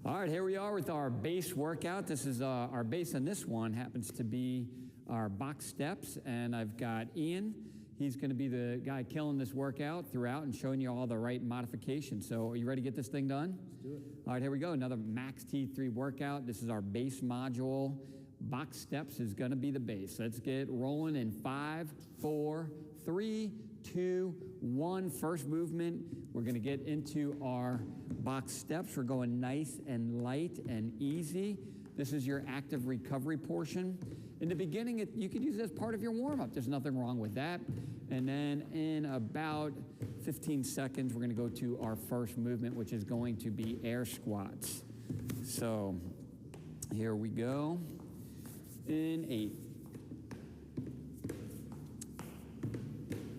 All right, here we are with our base workout. This is our base on this one happens to be our box steps, and I've got Ian. He's going to be the guy killing this workout throughout and showing you all the right modifications. So are you ready to get this thing done? Let's do it. All right, here we go. Another Max T3 workout. This is our base module. Box steps is going to be the base. Let's get rolling in 5, 4, 3, 2, 1. First movement, we're going to get into our box steps. We're going nice and light and easy. This is your active recovery portion. In the beginning, you could use it as part of your warm-up. There's nothing wrong with that. And then in about 15 seconds, we're going to go to our first movement, which is going to be air squats. So here we go. In 8.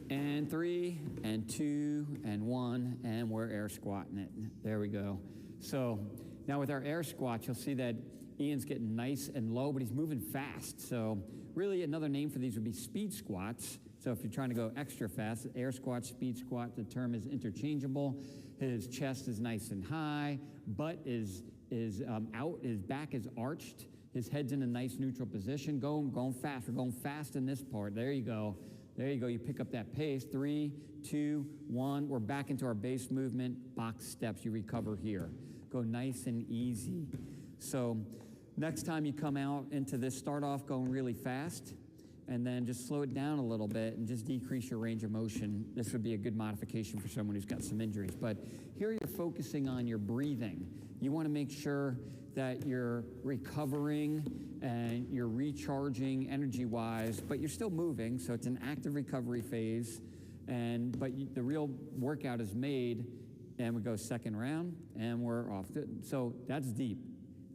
And 3, and 2, and 1, and we're air squatting it. There we go. So now with our air squats, you'll see that Ian's getting nice and low, but he's moving fast. So really another name for these would be speed squats. So if you're trying to go extra fast, air squat, speed squat, the term is interchangeable. His chest is nice and high, butt is out, his back is arched, his head's in a nice neutral position. Going fast. We're going fast in this part. There you go. There you go. You pick up that pace. 3, 2, 1. We're back into our base movement. Box steps. You recover here. Go nice and easy. So next time you come out into this, start off going really fast, and then just slow it down a little bit and just decrease your range of motion. This would be a good modification for someone who's got some injuries. But here you're focusing on your breathing. You want to make sure that you're recovering and you're recharging energy-wise, but you're still moving, so it's an active recovery phase. But the real workout is made, and we go second round, and we're off. So that's deep.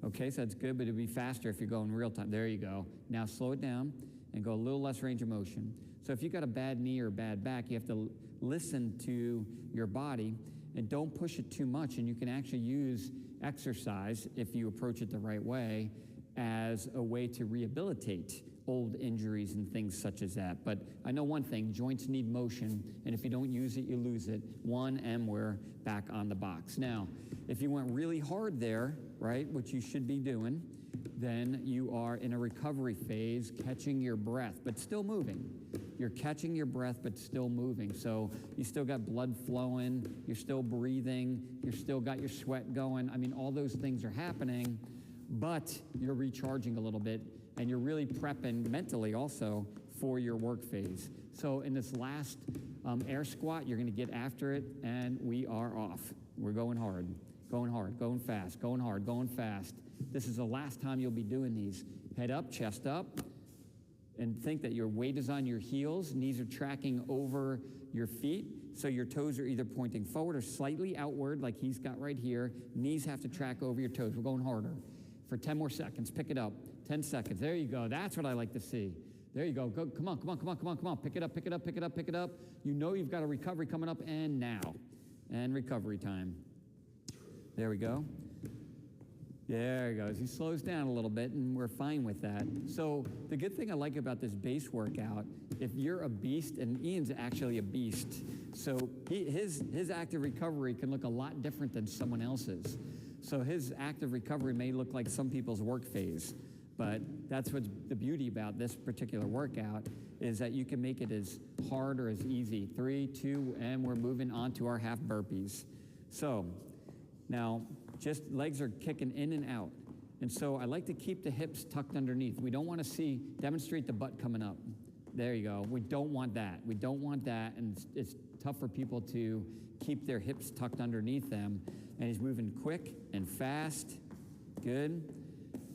Okay, so that's good, but it'd be faster if you're going real time. There you go. Now slow it down and go a little less range of motion. So if you've got a bad knee or bad back, you have to listen to your body and don't push it too much. And you can actually use exercise, if you approach it the right way, as a way to rehabilitate old injuries and things such as that. But I know one thing, joints need motion, and if you don't use it, you lose it. 1, and we're back on the box. Now, if you went really hard there, right, which you should be doing, then you are in a recovery phase, catching your breath, but still moving. You're catching your breath, but still moving. So you still got blood flowing, you're still breathing, you're still got your sweat going. I mean, all those things are happening, but you're recharging a little bit, and you're really prepping mentally also for your work phase. So in this last air squat, you're gonna get after it, and we are off. We're going hard, going fast, going hard, going fast. This is the last time you'll be doing these. Head up, chest up, and think that your weight is on your heels, knees are tracking over your feet, so your toes are either pointing forward or slightly outward like he's got right here. Knees have to track over your toes. We're going harder. For 10 more seconds, pick it up. 10 seconds, there you go. That's what I like to see. There you go, come on. Pick it up. You know you've got a recovery coming up, and now. And recovery time. There we go. There he goes. He slows down a little bit, and we're fine with that. So the good thing I like about this base workout, if you're a beast, and Ian's actually a beast, so his active recovery can look a lot different than someone else's. So his active recovery may look like some people's work phase, but that's what's the beauty about this particular workout, is that you can make it as hard or as easy. 3, 2, and we're moving on to our half burpees. So now, just legs are kicking in and out. And so I like to keep the hips tucked underneath. We don't want to demonstrate the butt coming up. There you go. We don't want that. And it's tough for people to keep their hips tucked underneath them. And he's moving quick and fast. Good.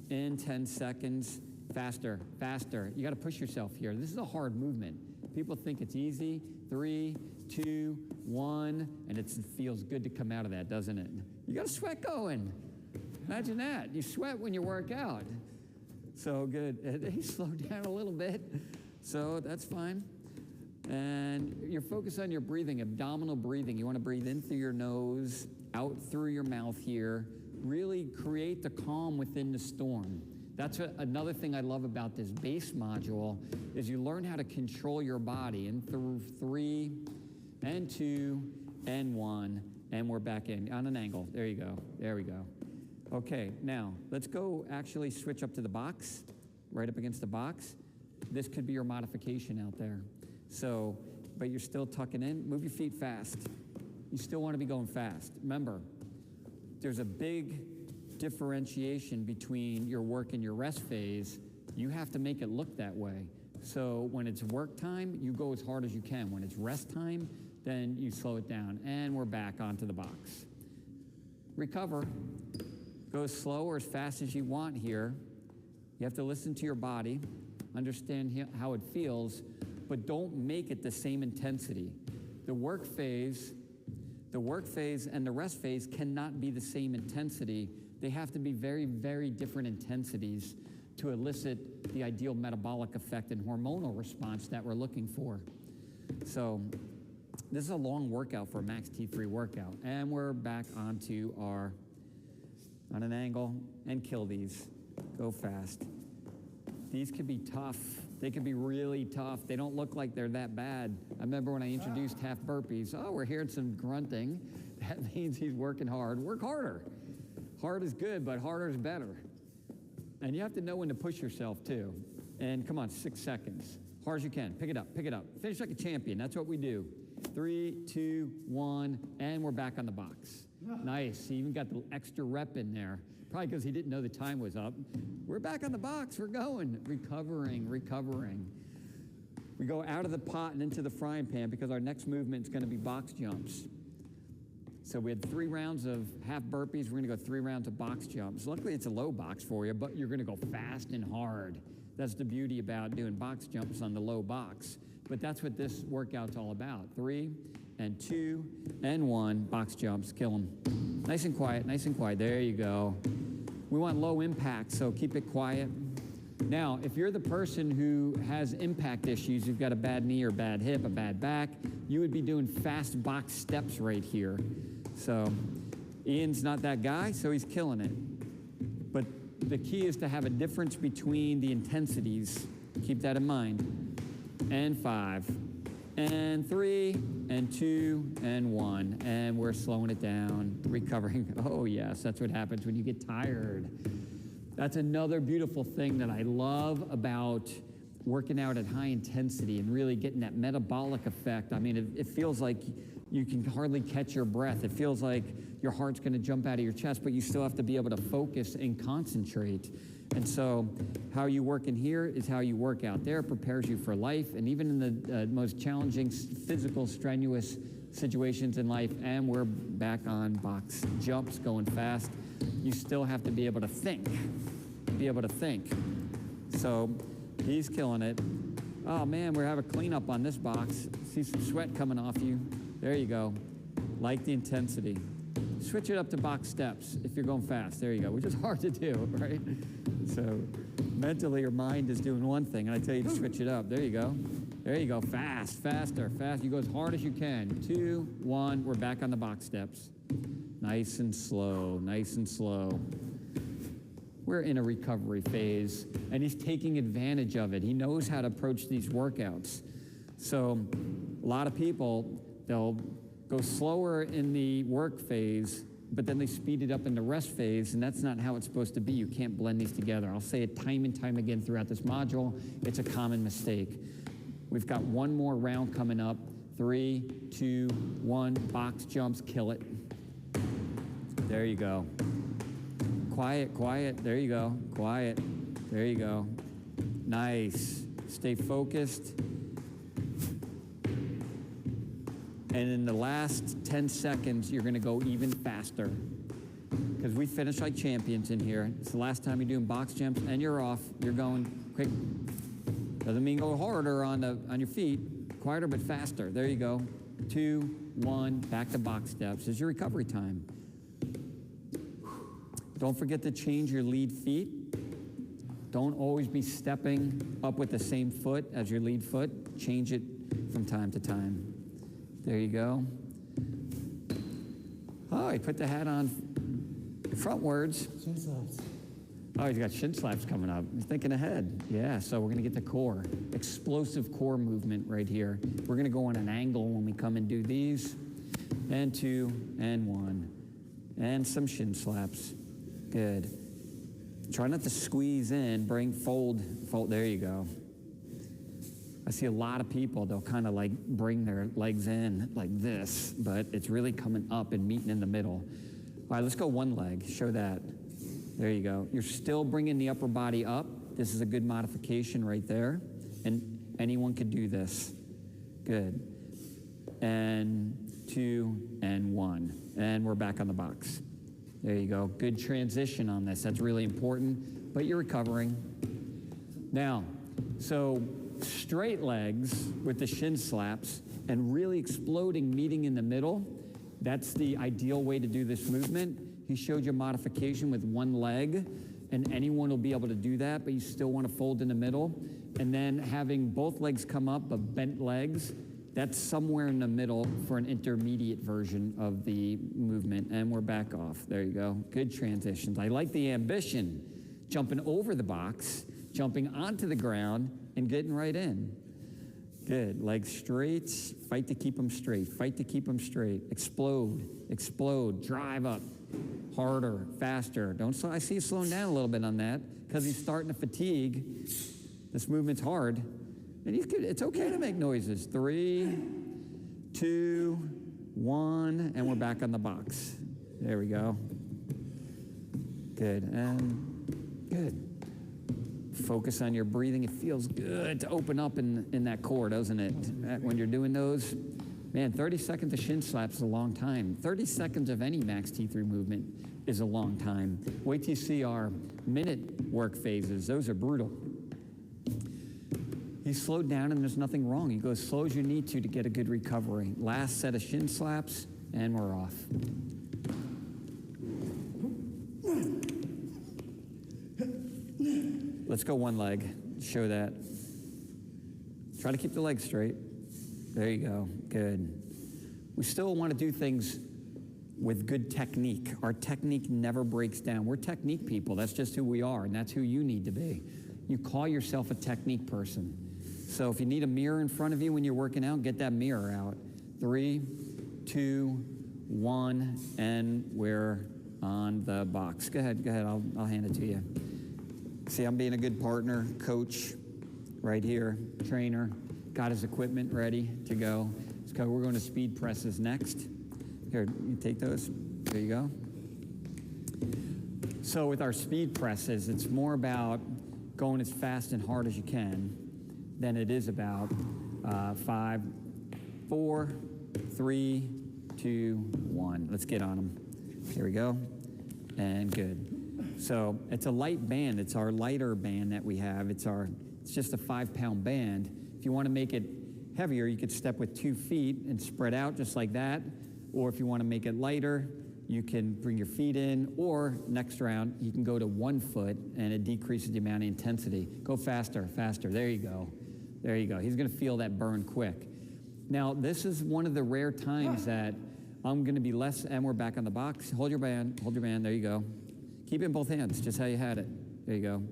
In 10 seconds. Faster. You got to push yourself here. This is a hard movement. People think it's easy. 3, 2, 1, and it feels good to come out of that, doesn't it? You got a sweat going. Imagine that. You sweat when you work out. So good. He slowed down a little bit, so that's fine. And you're focused on your breathing, abdominal breathing. You want to breathe in through your nose, out through your mouth here. Really create the calm within the storm. That's another thing I love about this base module, is you learn how to control your body. And through 3, and 2, and 1, and we're back in on an angle. There you go. There we go. Okay, now let's go actually switch up to the box, right up against the box. This could be your modification out there. So, but you're still tucking in. Move your feet fast. You still want to be going fast. Remember, there's a big differentiation between your work and your rest phase. You have to make it look that way. So when it's work time, you go as hard as you can. When it's rest time, then you slow it down. And we're back onto the box. Recover. Go as slow or as fast as you want here. You have to listen to your body, understand how it feels, but don't make it the same intensity. The work phase and the rest phase cannot be the same intensity. They have to be very, very different intensities to elicit the ideal metabolic effect and hormonal response that we're looking for. So this is a long workout for a Max T3 workout. And we're back onto our, on an angle, and kill these. Go fast. These could be tough. They could be really tough. They don't look like they're that bad. I remember when I introduced half burpees, oh, we're hearing some grunting. That means he's working hard. Work harder. Hard is good, but harder is better. And you have to know when to push yourself too. And come on, 6 seconds. Hard as you can. Pick it up, pick it up. Finish like a champion. That's what we do. 3, 2, 1, and we're back on the box. Nice. He even got the extra rep in there. Probably because he didn't know the time was up. We're back on the box. We're going. Recovering, recovering. We go out of the pot and into the frying pan because our next movement is going to be box jumps. So we had 3 rounds of half burpees. We're going to go 3 rounds of box jumps. Luckily, it's a low box for you, but you're going to go fast and hard. That's the beauty about doing box jumps on the low box. But that's what this workout's all about. 3 and 2 and 1 box jumps. Kill them. Nice and quiet, nice and quiet. There you go. We want low impact, so keep it quiet. Now, if you're the person who has impact issues, you've got a bad knee or bad hip, a bad back, you would be doing fast box steps right here. So Ian's not that guy, so he's killing it. But the key is to have a difference between the intensities. Keep that in mind. And 5, and 3, and 2, and 1. And we're slowing it down, recovering. Oh, yes, that's what happens when you get tired. That's another beautiful thing that I love about working out at high intensity and really getting that metabolic effect. I mean, it feels like you can hardly catch your breath. It feels like your heart's going to jump out of your chest, but you still have to be able to focus and concentrate. And so how you work in here is how you work out there. It prepares you for life, and even in the most challenging physical, strenuous situations in life. And we're back on box jumps, going fast. You still have to be able to think, So he's killing it. Oh man, we're having a cleanup on this box. See some sweat coming off you. There you go. Like the intensity. Switch it up to box steps if you're going fast. There you go, which is hard to do, right? So mentally your mind is doing one thing, and I tell you to switch it up. There you go. There you go. Fast, faster, fast. You go as hard as you can. 2, 1. We're back on the box steps. Nice and slow, nice and slow. We're in a recovery phase, and he's taking advantage of it. He knows how to approach these workouts. So a lot of people, they'll go slower in the work phase, but then they speed it up in the rest phase, and that's not how it's supposed to be. You can't blend these together. I'll say it time and time again throughout this module. It's a common mistake. We've got one more round coming up. 3, 2, 1, box jumps, kill it. There you go. Quiet, quiet. There you go. Quiet. There you go. Nice. Stay focused. And in the last 10 seconds, you're going to go even faster. Because we finish like champions in here. It's the last time you're doing box jumps, and you're off. You're going quick. Doesn't mean go harder on your feet. Quieter, but faster. There you go. 2, 1, back to box steps. This is your recovery time. Don't forget to change your lead feet. Don't always be stepping up with the same foot as your lead foot. Change it from time to time. There you go. Oh, he put the hat on frontwards. Shin slaps. Oh, he's got shin slaps coming up. He's thinking ahead. Yeah, so we're going to get the core. Explosive core movement right here. We're going to go on an angle when we come and do these. And 2, and 1. And some shin slaps. Good. Try not to squeeze in, fold, there you go. I see a lot of people, they'll kind of like bring their legs in like this, but it's really coming up and meeting in the middle. All right, let's go one leg, show that. There you go. You're still bringing the upper body up. This is a good modification right there, and anyone could do this. Good. And 2 and 1, and we're back on the box. There you go. Good transition on this. That's really important, but you're recovering. Now, so straight legs with the shin slaps and really exploding, meeting in the middle, that's the ideal way to do this movement. He showed you a modification with one leg, and anyone will be able to do that, but you still want to fold in the middle. And then having both legs come up, but bent legs, that's somewhere in the middle for an intermediate version of the movement. And we're back off. There you go. Good transitions. I like the ambition. Jumping over the box, jumping onto the ground, and getting right in. Good. Legs straight. Fight to keep them straight. Fight to keep them straight. Explode. Explode. Drive up. Harder. Faster. Don't slow. I see you slowing down a little bit on that because he's starting to fatigue. This movement's hard. And it's okay to make noises. 3, 2, 1, and we're back on the box. There we go. Good, and good. Focus on your breathing. It feels good to open up in that core, doesn't it? When you're doing those, man, 30 seconds of shin slaps is a long time. 30 seconds of any max T3 movement is a long time. Wait till you see our minute work phases. Those are brutal. He slowed down and there's nothing wrong. You go as slow as you need to get a good recovery. Last set of shin slaps and we're off. Let's go one leg. Show that. Try to keep the legs straight. There you go. Good. We still want to do things with good technique. Our technique never breaks down. We're technique people. That's just who we are, and that's who you need to be. You call yourself a technique person. So if you need a mirror in front of you when you're working out, get that mirror out. 3, 2, 1, and we're on the box. Go ahead, I'll hand it to you. See, I'm being a good partner, coach, right here, trainer, got his equipment ready to go. So we're going to speed presses next. Here, you take those. There you go. So with our speed presses, it's more about going as fast and hard as you can than it is about 5, 4, 3, 2, 1. Let's get on them. Here we go. And good. So it's a light band. It's our lighter band that we have. It's just a 5-pound band. If you want to make it heavier, you could step with 2 feet and spread out just like that. Or if you want to make it lighter, you can bring your feet in, or next round, you can go to 1 foot and it decreases the amount of intensity. Go faster, faster. There you go. There you go. He's going to feel that burn quick. Now, this is one of the rare times that I'm going to be less, and we're back on the box. Hold your band. There you go. Keep it in both hands, just how you had it. There you go.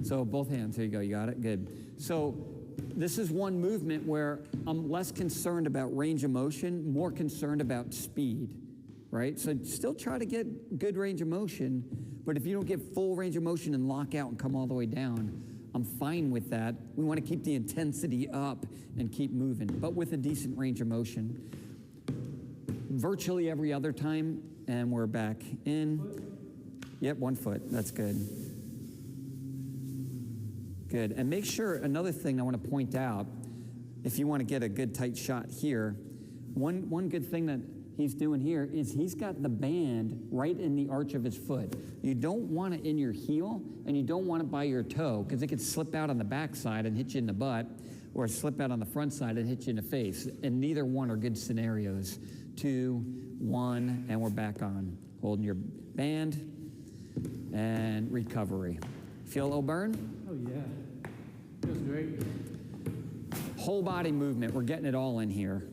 So both hands. There you go. You got it? Good. So this is one movement where I'm less concerned about range of motion, more concerned about speed, right? So still try to get good range of motion, but if you don't get full range of motion and lock out and come all the way down, I'm fine with that. We want to keep the intensity up and keep moving, but with a decent range of motion. Virtually every other time, and we're back in. Yep, 1 foot. That's good. Good. And make sure, another thing I want to point out, if you want to get a good tight shot here, one good thing that he's doing here is he's got the band right in the arch of his foot. You don't want it in your heel, and you don't want it by your toe, because it could slip out on the back side and hit you in the butt, or slip out on the front side and hit you in the face. And neither one are good scenarios. 2, 1, and we're back on. Holding your band and recovery. Feel a little burn? Oh, yeah. Feels great. Whole body movement. We're getting it all in here.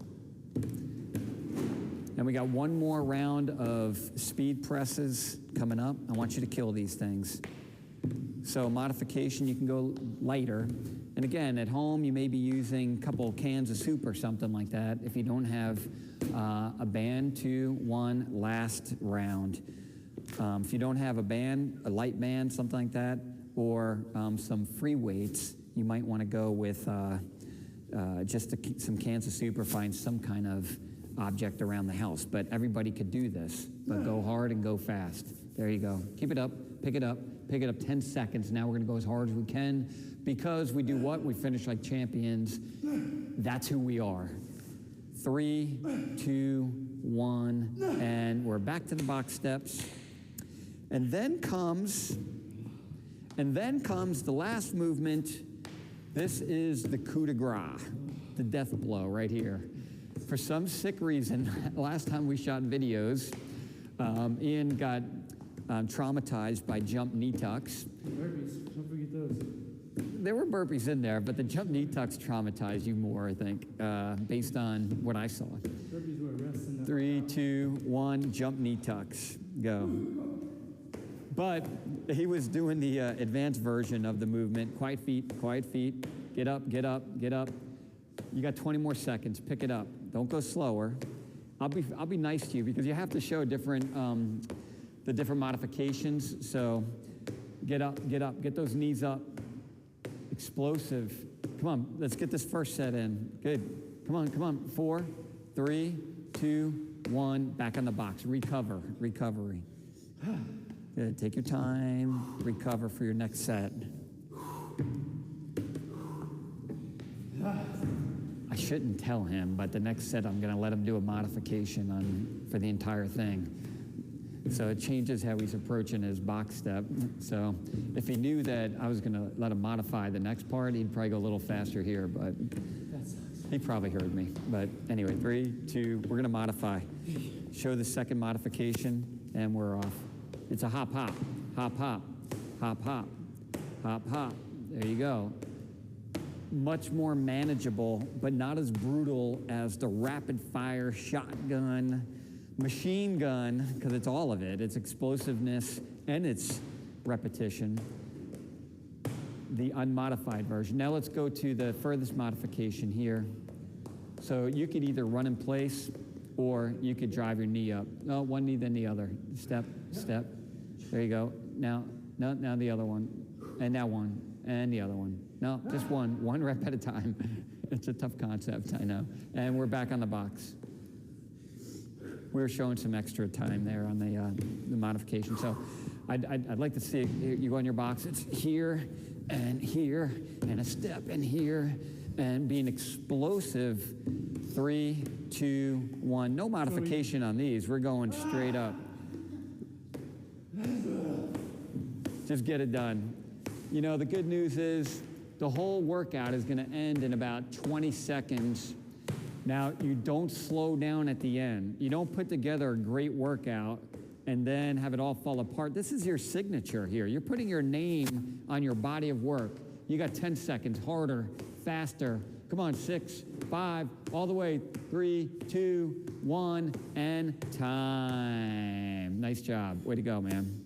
And we got one more round of speed presses coming up. I want you to kill these things. So modification, you can go lighter. And again, at home, you may be using a couple cans of soup or something like that. If you don't have a band, 2, 1, last round. If you don't have a band, a light band, something like that, or some free weights, you might want to go with just some cans of soup or find some kind of object around the house. But everybody could do this, but go hard and go fast. There you go. Keep it up, pick it up 10 seconds. Now we're going to go as hard as we can because we do what? We finish like champions. That's who we are. 3, 2, 1, and we're back to the box steps. And then comes the last movement. This is the coup de grace, the death blow right here. For some sick reason, last time we shot videos, Ian got traumatized by jump knee tucks. Burpees, don't forget those. There were burpees in there, but the jump knee tucks traumatized you more, I think, based on what I saw. Burpees were rest in the 3, 2, 1, jump knee tucks, go. But he was doing the advanced version of the movement. Quiet feet, get up, get up, get up. You got 20 more seconds, pick it up. Don't go slower. I'll be nice to you because you have to show different, the different modifications. So get up, get those knees up. Explosive. Come on, let's get this first set in. Good. Come on. 4, 3, 2, 1. Back on the box. Recovery. Good. Take your time. Recover for your next set. I shouldn't tell him, but the next set I'm going to let him do a modification for the entire thing. So it changes how he's approaching his box step. So if he knew that I was going to let him modify the next part, he'd probably go a little faster here, but he probably heard me. But anyway, 3, 2, we're going to modify. Show the second modification, and we're off. It's a hop, hop, hop, hop, hop, hop, hop, hop. There you go. Much more manageable, but not as brutal as the rapid fire shotgun, machine gun, because it's all of it. It's explosiveness and it's repetition. The unmodified version. Now let's go to the furthest modification here. So you could either run in place or you could drive your knee up. No, one knee, then the other. Step, step. There you go. Now the other one. And now one. And the other one. No, just one rep at a time. It's a tough concept, I know. And we're back on the box. We were showing some extra time there on the modification. So I'd like to see you go on your box. It's here, and a step, and here, and being explosive. 3, 2, 1. No modification on these. We're going straight up. Just get it done. You know, the good news is the whole workout is going to end in about 20 seconds. Now, you don't slow down at the end. You don't put together a great workout and then have it all fall apart. This is your signature here. You're putting your name on your body of work. You got 10 seconds, harder, faster. Come on, 6, 5, all the way, 3, 2, 1, and time. Nice job. Way to go, man.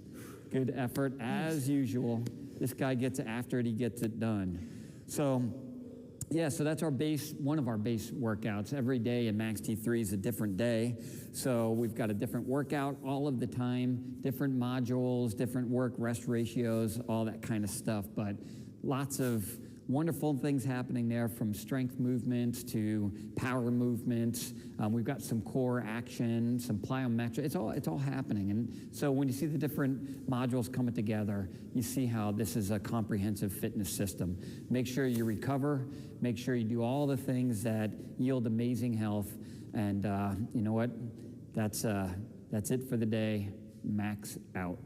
Good effort, as usual. This guy gets after it, he gets it done. So, yeah, so that's our base, one of our base workouts. Every day in Max T3 is a different day. So we've got a different workout all of the time, different modules, different work-rest ratios, all that kind of stuff. But lots of wonderful things happening there, from strength movements to power movements. We've got some core action, some plyometric. It's all happening. And so when you see the different modules coming together, you see how this is a comprehensive fitness system. Make sure you recover. Make sure you do all the things that yield amazing health. And you know what? That's it for the day. Max out.